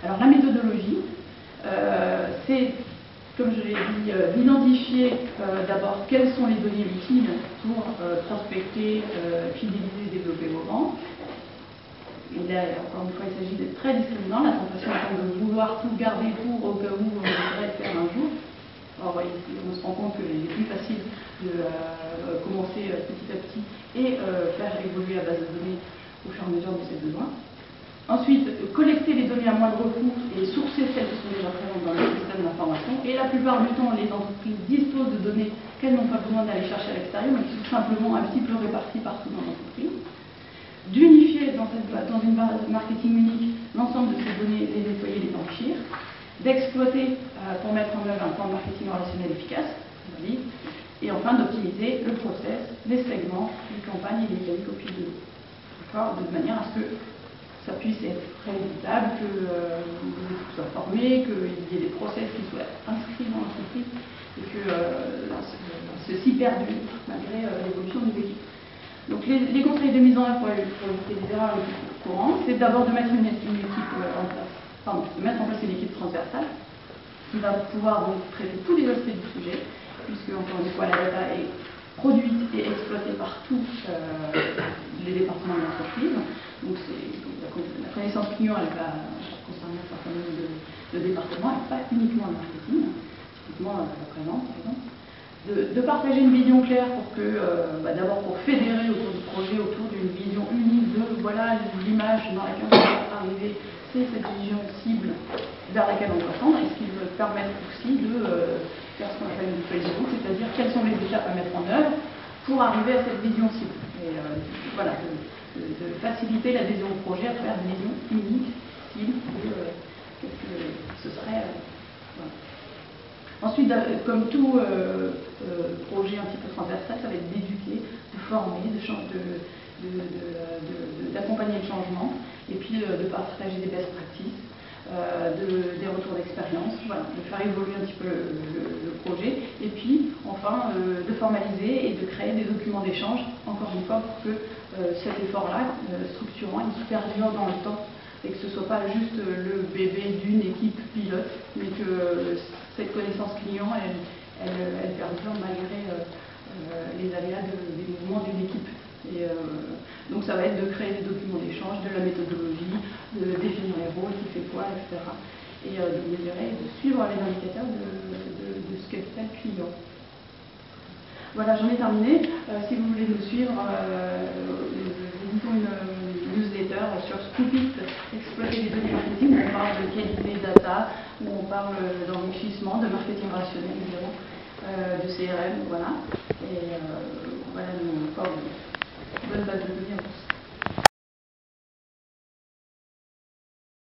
Alors la méthodologie, c'est, comme je l'ai dit, d'identifier d'abord quelles sont les données utiles pour prospecter, fidéliser, développer vos ventes. Et là, encore une fois, il s'agit d'être très discriminant. La tentation étant de vouloir tout garder pour au cas où on voudrait le faire un jour. Alors, on se rend compte qu'il est plus facile de commencer petit à petit et faire évoluer la base de données au fur et à mesure de ses besoins. Ensuite, collecter les données à moindre coût et sourcer celles qui sont déjà présentes dans le système d'information. Et la plupart du temps, les entreprises disposent de données qu'elles n'ont pas besoin d'aller chercher à l'extérieur, mais qui sont simplement un petit peu réparties partout dans l'entreprise. D'unifier dans une base marketing unique l'ensemble de ces données, les nettoyer, les enrichir. D'exploiter pour mettre en œuvre un plan de marketing relationnel efficace. Et enfin, d'optimiser le process, les segments, les campagnes et les mécaniques au fil de l'eau. De manière à ce que ça puisse être réalisable, que vous soyez formés, qu'il y ait des process qui soient inscrits dans l'entreprise et que ceci perdure malgré l'évolution des équipes. Donc les conseils de mise en œuvre pour éviter les erreurs les plus courantes, c'est d'abord de mettre une équipe en place, de mettre en place une équipe transversale qui va pouvoir donc traiter tous les aspects du sujet, puisque encore une fois la data est produite et exploitée par tous les départements de l'entreprise. Donc la connaissance client, elle va concerner un certain nombre de départements, et pas uniquement le marketing, typiquement la présence par exemple. De partager une vision claire pour que, d'abord pour fédérer autour du projet, autour d'une vision unique de voilà l'image dans laquelle on va arriver, c'est cette vision cible vers laquelle on doit tendre, et ce qui veut permettre aussi de faire ce qu'on appelle une feuille de route, c'est-à-dire quelles sont les étapes à mettre en œuvre pour arriver à cette vision cible. Et voilà, de faciliter l'adhésion au projet à travers une vision unique, cible, qu'est-ce que ce serait. Voilà. Ensuite, comme tout projet un petit peu transversal, ça va être d'éduquer, de former, d'accompagner le changement, et puis de partager des best practices, des retours d'expérience, voilà, de faire évoluer un petit peu le projet, et puis enfin de formaliser et de créer des documents d'échange, encore une fois, pour que cet effort-là, structurant, il perdure dans le temps, et que ce ne soit pas juste le bébé d'une équipe pilote, mais que cette connaissance client, elle perdure malgré les aléas des mouvements d'une équipe. Et donc ça va être de créer des documents d'échange, de la méthodologie, de définir les rôles, qui fait quoi, etc. Et de mesurer, de suivre les indicateurs de ce que fait le client. Voilà, j'en ai terminé. Si vous voulez nous suivre, nous éditons une newsletter sur Scoopit, exploiter les données marketing, où on parle de qualité data, où on parle d'enrichissement, de marketing rationnel évidemment, de CRM, voilà.